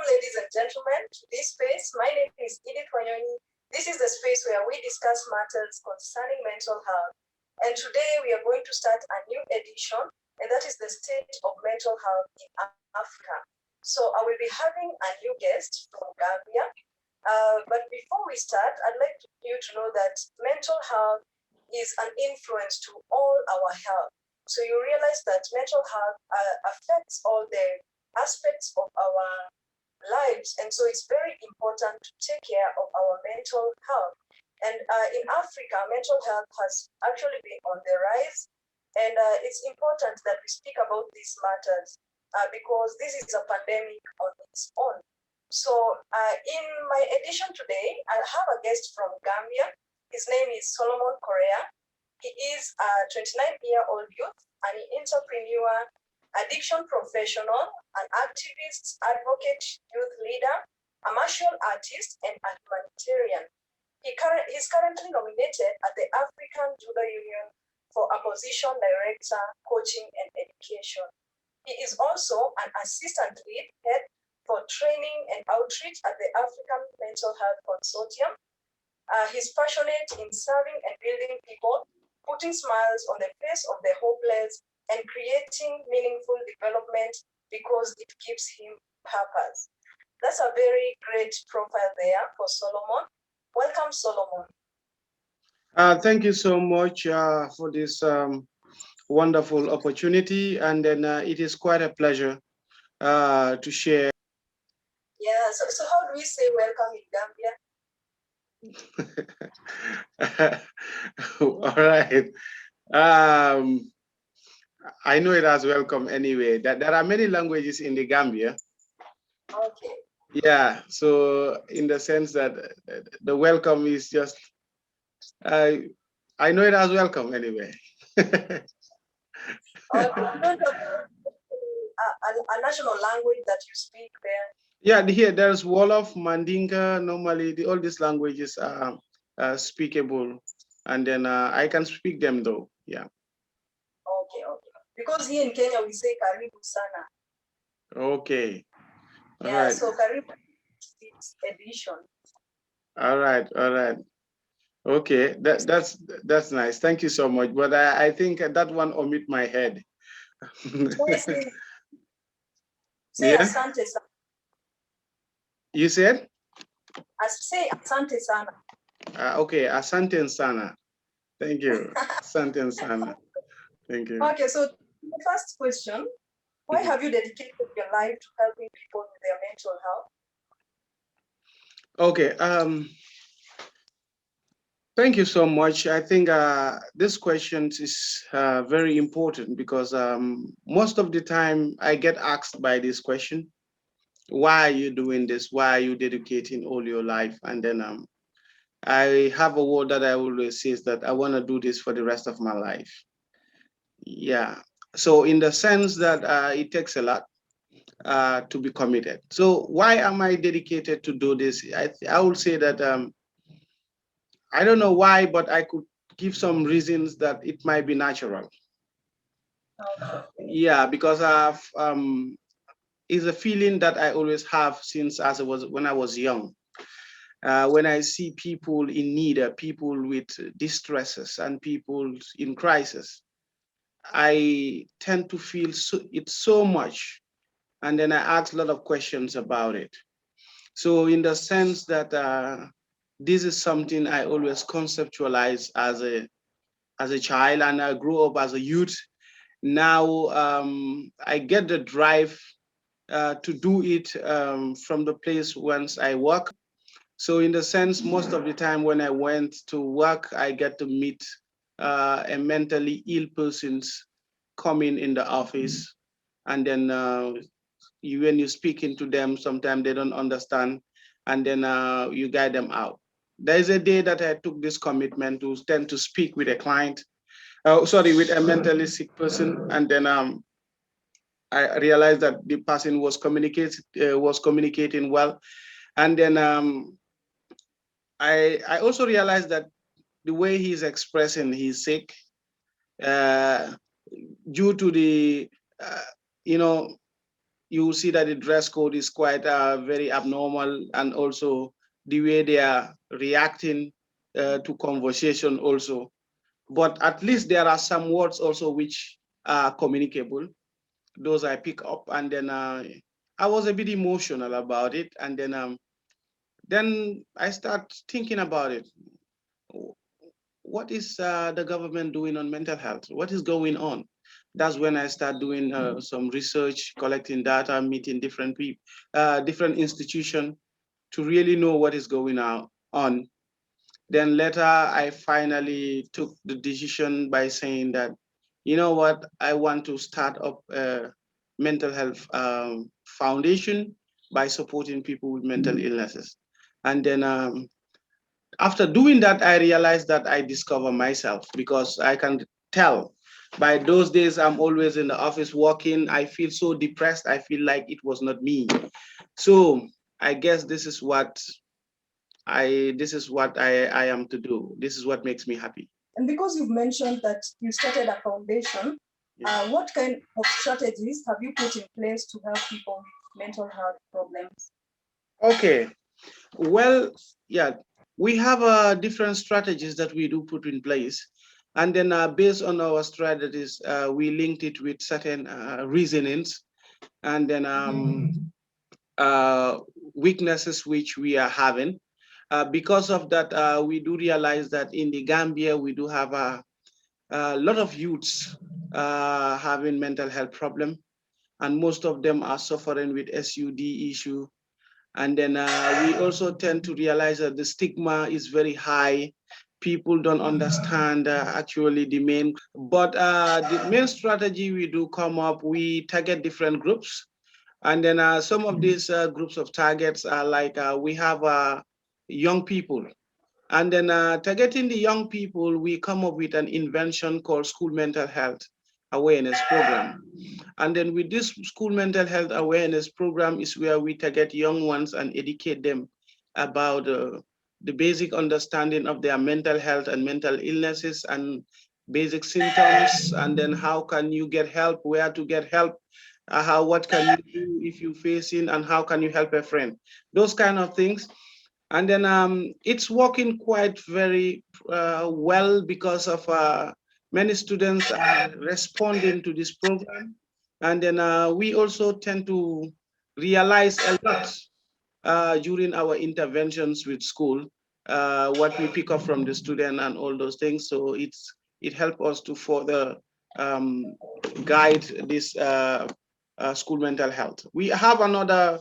ladies and gentlemen, to this space. My name is Edith Wanyoni. This is the space where we discuss matters concerning mental health. And today we are going to start a new edition, and that is the state of mental health in Africa. So I will be having a new guest from Gambia. But before we start, I'd like you to know that mental health is an influence to all our health. So you realize that mental health affects all the aspects of our lives, and so it's very important to take care of our mental health. And in Africa, mental health has actually been on the rise, and it's important that we speak about these matters because this is a pandemic on its own. So in my edition today, I have a guest from Gambia. His name is Solomon Correa. He is a 29-year-old youth, an entrepreneur, addiction professional, an activist, advocate, youth leader, a martial artist, and a humanitarian. He's currently nominated at the African Judo Union for a position director, coaching, and education. He is also an assistant lead head for training and outreach at the African Mental Health Consortium. He's passionate in serving and building people, putting smiles on the face of the hopeless, and creating meaningful development because it gives him purpose. That's a very great profile there for Solomon. Welcome, Solomon. Thank you so much for this wonderful opportunity, and then it is quite a pleasure to share. Yeah, so how do we say welcome in Gambia? All right. I know it as welcome anyway. That there are many languages in the Gambia. Okay. Yeah, so in the sense that the welcome is just, I know it as welcome anyway. A national language that you speak there? Yeah, here there's Wolof, Mandinka. Normally, all these languages are speakable, and then I can speak them though. Yeah. Okay. Because here in Kenya we say karibu sana. Okay. All right. So karibu edition. All right. Okay, that's nice. Thank you so much. But I think that one omit my head. Say yeah? Asante sana. You said? I say asante sana. Okay, asante sana. Thank you. Asante sana. Thank you. Okay, so the first question, why have you dedicated your life to helping people with their mental health? Okay, thank you so much. I think this question is very important because most of the time I get asked by this question, why are you doing this? Why are you dedicating all your life? And then I have a word that I always say is that I want to do this for the rest of my life. Yeah. So in the sense that it takes a lot to be committed. So why am I dedicated to do this? I would say that I don't know why, but I could give some reasons that it might be natural. Okay. Yeah, because it's a feeling that I always have since when I was young. When I see people in need, people with distresses, and people in crisis, I tend to feel it so much, and then I ask a lot of questions about it. So in the sense that this is something I always conceptualize as a child, and I grew up as a youth. Now I get the drive to do it from the place whence I work. So in the sense, most of the time when I went to work, I get to meet a mentally ill persons coming in the office, and then when you're speaking to them, sometimes they don't understand, and then you guide them out. There is a day that I took this commitment to tend to speak with a client, with a mentally sick person, and then I realized that the person was communicating well, and then I also realized that the way he's expressing he's sick, due to the you will see that the dress code is quite very abnormal, and also the way they are reacting to conversation also. But at least there are some words also which are communicable. Those I pick up, and then I was a bit emotional about it, and then I start thinking about it. What is the government doing on mental health? What is going on? That's when I start doing some research, collecting data, meeting different people, different institutions to really know what is going on. Then later, I finally took the decision by saying that, you know what, I want to start up a mental health foundation by supporting people with mental illnesses. And then after doing that, I realized that I discover myself, because I can tell by those days I'm always in the office working. I feel so depressed. I feel like it was not me. So I guess this is what I am to do. This is what makes me happy. And because you've mentioned that you started a foundation, what kind of strategies have you put in place to help people with mental health problems? Okay. Well, yeah, we have different strategies that we do put in place. And then based on our strategies, we linked it with certain reasonings, and then uh, weaknesses which we are having. Because of that, we do realize that in the Gambia, we do have a lot of youths having mental health problem, and most of them are suffering with SUD issue. And then we also tend to realize that the stigma is very high. People don't understand actually the main. But the main strategy we do come up, we target different groups. And then some of these groups of targets are like we have young people. And then targeting the young people, we come up with an invention called School Mental Health Awareness Program. And then with this school mental health awareness program is where we target young ones and educate them about the basic understanding of their mental health and mental illnesses and basic symptoms, and then how can you get help, where to get help, what can you do if you're facing, and how can you help a friend, those kind of things. And then it's working quite very well, because of many students are responding to this program. And then we also tend to realize a lot during our interventions with school, what we pick up from the student and all those things. So it helps us to further um, guide this school mental health. We have another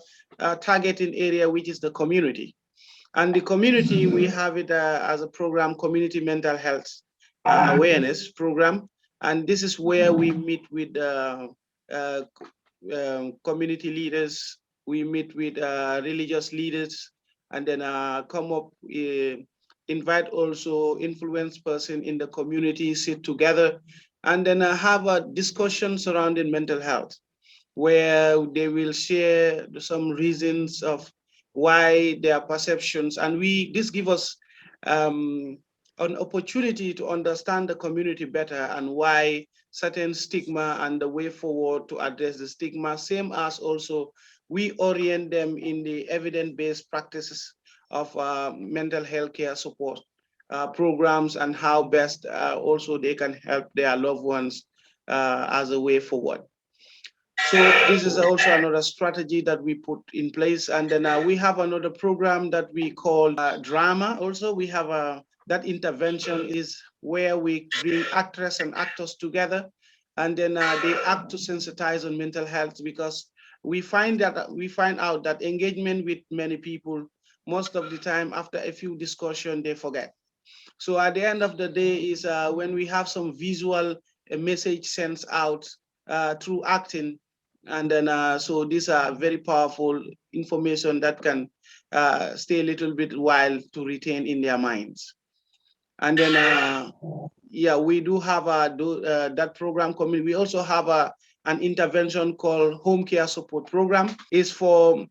targeting area, which is the community. And the community, we have it as a program, community mental health awareness program. And this is where we meet with uh, community leaders, we meet with religious leaders, and then come up, invite also influence person in the community, sit together, and then have a discussion surrounding mental health, where they will share some reasons of why their perceptions, and we this give us um, an opportunity to understand the community better and why certain stigma and the way forward to address the stigma, same as also we orient them in the evidence-based practices of mental health care support programs, and how best also they can help their loved ones as a way forward. So this is also another strategy that we put in place. And then we have another program that we call drama. Also, we have that intervention is where we bring actors and actors together, and then they act to sensitize on mental health, because we find out that engagement with many people, most of the time after a few discussions, they forget. So at the end of the day is when we have some visual message sent out through acting, and then so these are very powerful information that can stay a little bit while to retain in their minds. And then yeah, we do have that program coming. We also have an intervention called home care support program. Is for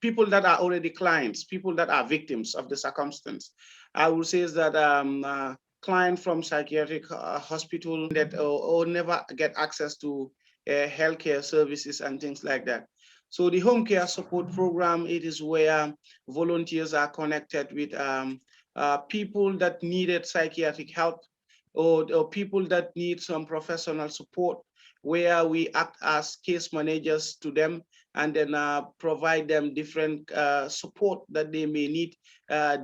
people that are already clients, people that are victims of the circumstance. I would say is that client from psychiatric hospital that or never get access to healthcare services and things like that. So the home care support program, it is where volunteers are connected with people that needed psychiatric help, or people that need some professional support, where we act as case managers to them, and then provide them different support that they may need,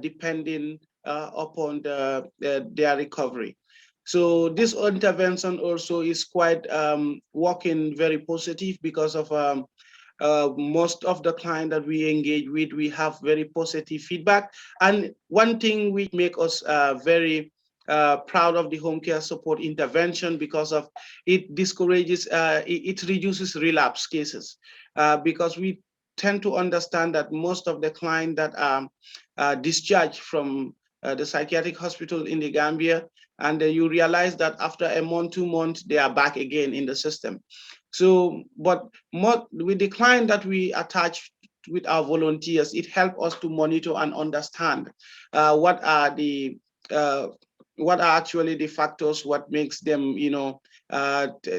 depending upon their recovery. So this intervention also is quite working very positive, because of most of the client that we engage with, we have very positive feedback. And one thing which make us very proud of the home care support intervention, because of it discourages, it reduces relapse cases, because we tend to understand that most of the clients that are discharged from the psychiatric hospital in the Gambia, and you realize that after a month, 2 months, they are back again in the system. So, but more, with the client that we attach with our volunteers, it helps us to monitor and understand what are the uh, what are actually the factors, what makes them,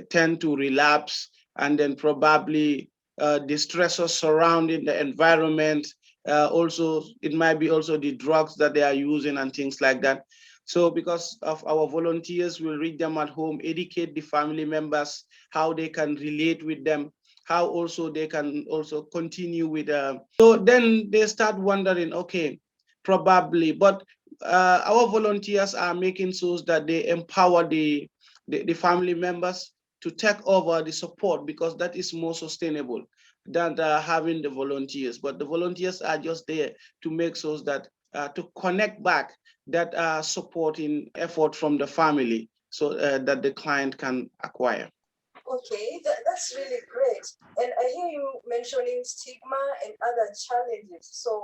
tend to relapse, and then probably the stressors surrounding the environment. Also, it might be also the drugs that they are using and things like that. So because of our volunteers, we'll reach them at home, educate the family members, how they can relate with them, how also they can also continue with. So then they start wondering, okay, probably, but our volunteers are making sure that they empower the family members to take over the support, because that is more sustainable than having the volunteers. But the volunteers are just there to make sure that to connect back that supporting effort from the family, so that the client can acquire. Okay, that's really great. And I hear you mentioning stigma and other challenges. So,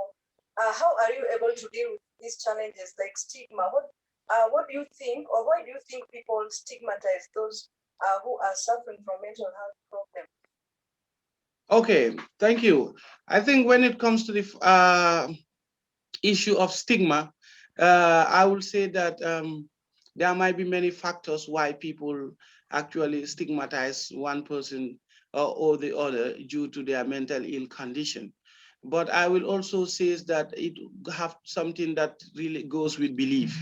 how are you able to deal with these challenges like stigma? What do you think, or why do you think people stigmatize those who are suffering from mental health problems? Okay, thank you. I think when it comes to the issue of stigma, I will say that there might be many factors why people actually stigmatize one person or the other due to their mental ill condition. But I will also say that it have something that really goes with belief.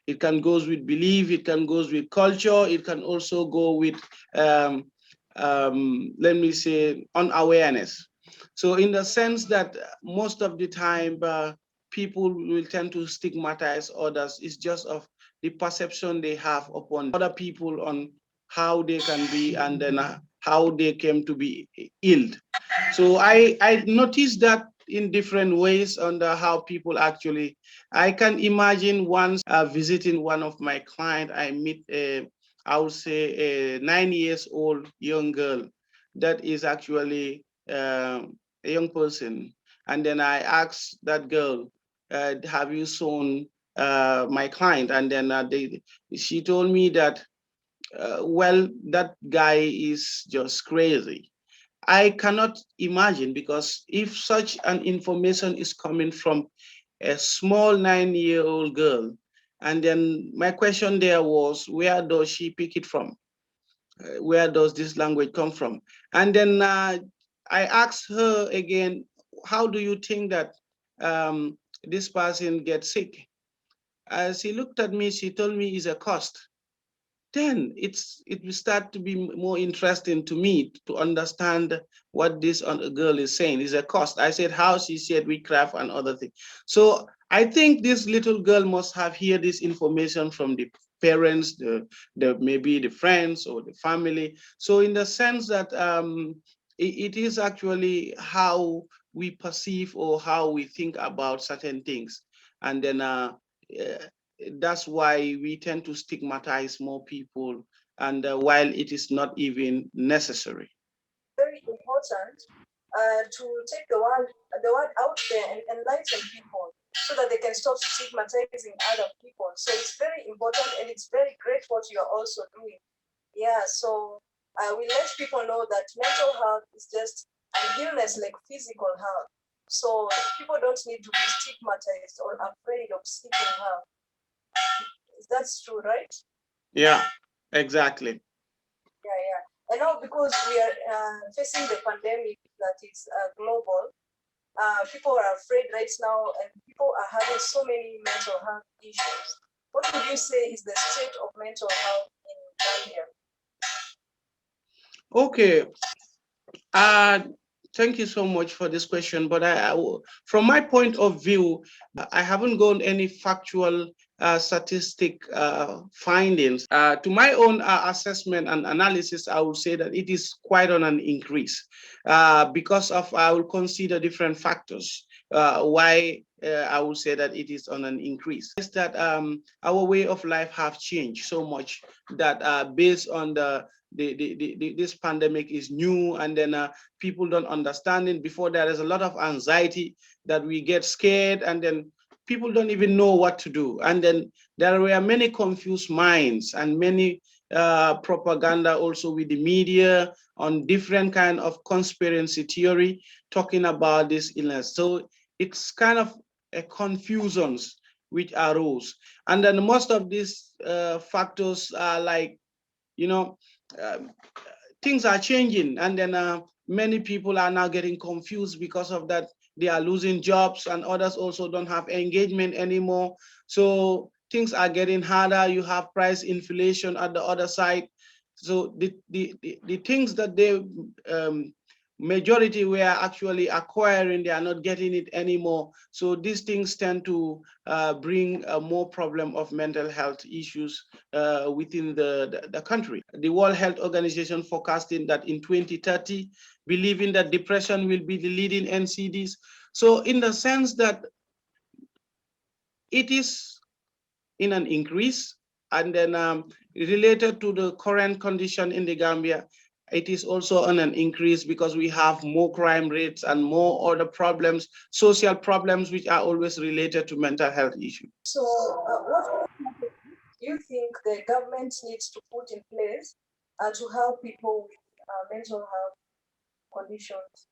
It can goes with belief. It can goes with culture. It can also go with let me say unawareness. So in the sense that most of the time people will tend to stigmatize others, it's just of the perception they have upon other people on how they can be, and then how they came to be ill. So I noticed that in different ways under how people actually. I can imagine once visiting one of my clients, I meet I would say a 9 years old young girl that is actually a young person, and then I asked that girl, "Have you seen my client?" And then she told me that, well, that guy is just crazy. I cannot imagine, because if such an information is coming from a small 9-year-old girl, and then my question there was, where does she pick it from? Where does this language come from? And then I asked her again, how do you think that this person gets sick? As she looked at me, she told me it's a cost. Then it will start to be more interesting to me to understand what this girl is saying is a cost. I said how, she said witchcraft and other things. So I think this little girl must have heard this information from the parents, the maybe the friends or the family. So in the sense that it is actually how we perceive or how we think about certain things, and then uh, that's why we tend to stigmatize more people, and while it is not even necessary. Very important to take the word out there and enlighten people so that they can stop stigmatizing other people. So it's very important and it's very great what you're also doing. Yeah, so we let people know that mental health is just an illness like physical health. So people don't need to be stigmatized or afraid of seeking help. That's true, right? Yeah, exactly. Yeah, yeah. And now because we are facing the pandemic, that is global. People are afraid right now, and people are having so many mental health issues. What would you say is the state of mental health in Gambia? Okay. Uh, Thank you so much for this question. But from my point of view, I haven't gone any factual statistic findings. To my own assessment and analysis, I would say that it is quite on an increase because of, I will consider different factors. Why I would say that it is on an increase is that our way of life have changed so much that based on this pandemic is new, and then people don't understand it. Before, there is a lot of anxiety that we get scared, and then people don't even know what to do, and then there were many confused minds and many propaganda also with the media on different kind of conspiracy theory talking about this illness. So it's kind of a confusions which arose, and then most of these factors are like, you know, um, things are changing, and then many people are now getting confused because of that. They are losing jobs, and others also don't have engagement anymore. So things are getting harder. You have price inflation at the other side. So the things that they majority were actually acquiring, they are not getting it anymore. So these things tend to bring more problem of mental health issues within the country. The World Health Organization forecasting that in 2030, believing that depression will be the leading NCDs. So in the sense that it is in an increase, and then related to the current condition in the Gambia, it is also on an increase because we have more crime rates and more other problems, social problems, which are always related to mental health issues. So, what do you think the government needs to put in place to help people with mental health conditions?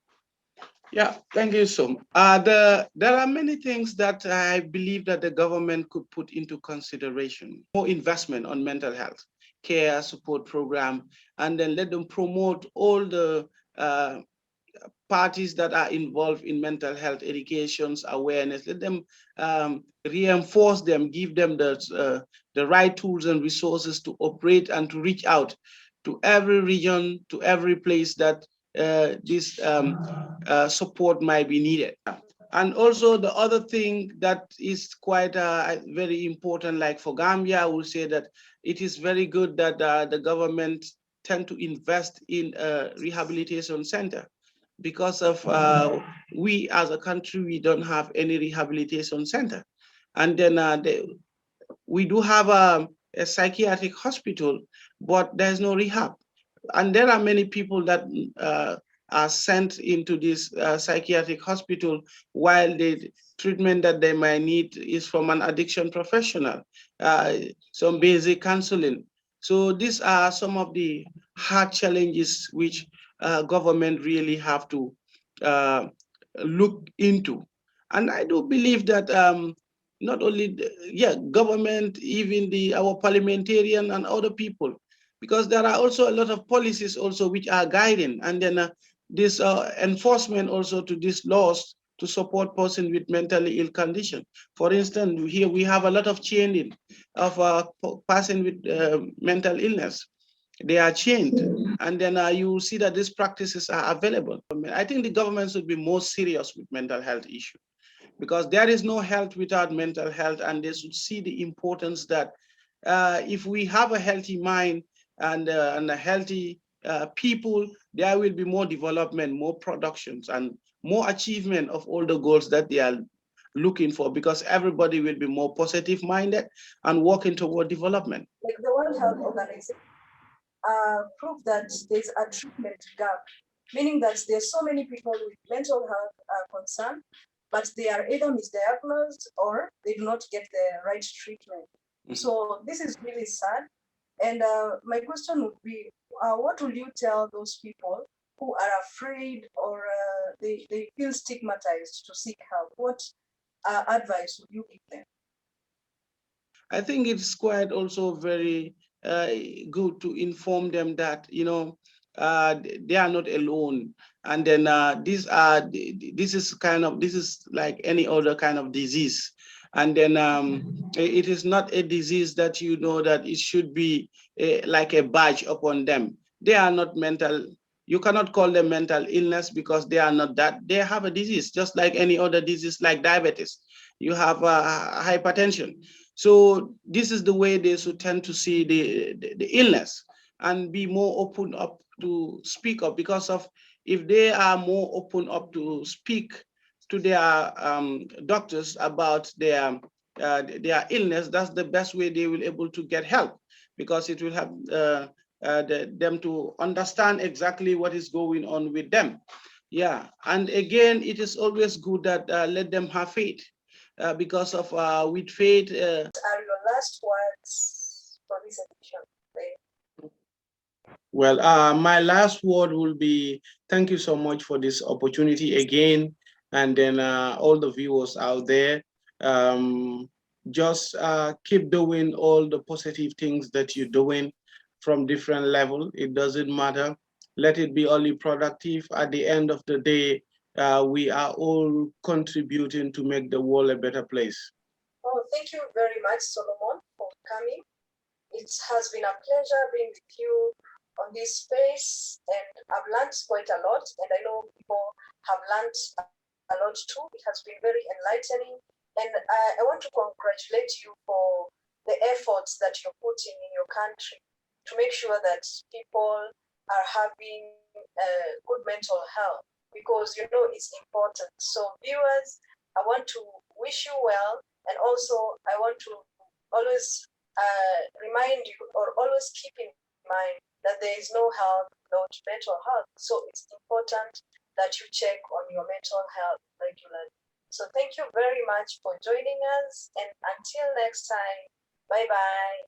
Yeah, thank you so much. There are many things that I believe that the government could put into consideration. More investment on mental health care support program, and then let them promote all the uh, parties that are involved in mental health educations awareness. Let them reinforce them, give them the right tools and resources to operate and to reach out to every region, to every place that this support might be needed. And also the other thing that is quite very important, like for Gambia, I would say that it is very good that the government tend to invest in a rehabilitation center because of we as a country, we don't have any rehabilitation center. And then we do have a psychiatric hospital, but there's no rehab. And there are many people that are sent into this psychiatric hospital while the treatment that they might need is from an addiction professional, uh, some basic counseling. So these are some of the hard challenges which government really have to uh, look into. And I do believe that not only yeah, government, even our parliamentarian and other people, because there are also a lot of policies also which are guiding, and then this enforcement also to these laws to support person with mentally ill condition. For instance, here we have a lot of chaining of a person with mental illness. They are chained, and then you see that these practices are available. I think the government should be more serious with mental health issues, because there is no health without mental health, and they should see the importance that if we have a healthy mind and a healthy people, there will be more development, more productions, and more achievement of all the goals that they are looking for, because everybody will be more positive minded and working toward development. Like the World Health Organization prove that there's a treatment gap, meaning that there's so many people with mental health concern, but they are either misdiagnosed or they do not get the right treatment. So this is really sad. And my question would be, what will you tell those people who are afraid or they feel stigmatized to seek help? What advice would you give them? I think it's quite also very uh, good to inform them that, they are not alone. And then this is like any other kind of disease. And then it is not a disease that you know that it should be like a badge upon them. They are not mental. You cannot call them mental illness because they are not that. They have a disease just like any other disease, like diabetes. You have hypertension. So this is the way they should tend to see the illness and be more open up to speak up, because of if they are more open up to speak to their doctors about their illness, that's the best way they will able to get help, because it will help them to understand exactly what is going on with them. Yeah, and again, it is always good that let them have faith, because of with faith. Are your last words for this edition? Well, my last word will be thank you so much for this opportunity again. And then all the viewers out there, um, just keep doing all the positive things that you're doing from different level. It doesn't matter. Let it be only productive. At the end of the day, we are all contributing to make the world a better place. Oh, thank you very much, Solomon, for coming. It has been a pleasure being with you on this space, and I've learned quite a lot, and I know people have learned a lot too. It has been very enlightening, and I want to congratulate you for the efforts that you're putting in your country to make sure that people are having good mental health, because you know it's important. So viewers, I want to wish you well, and also I want to always remind you, or always keep in mind, that there is no health without mental health. So it's important that you check on your mental health regularly. So thank you very much for joining us, and until next time, bye bye.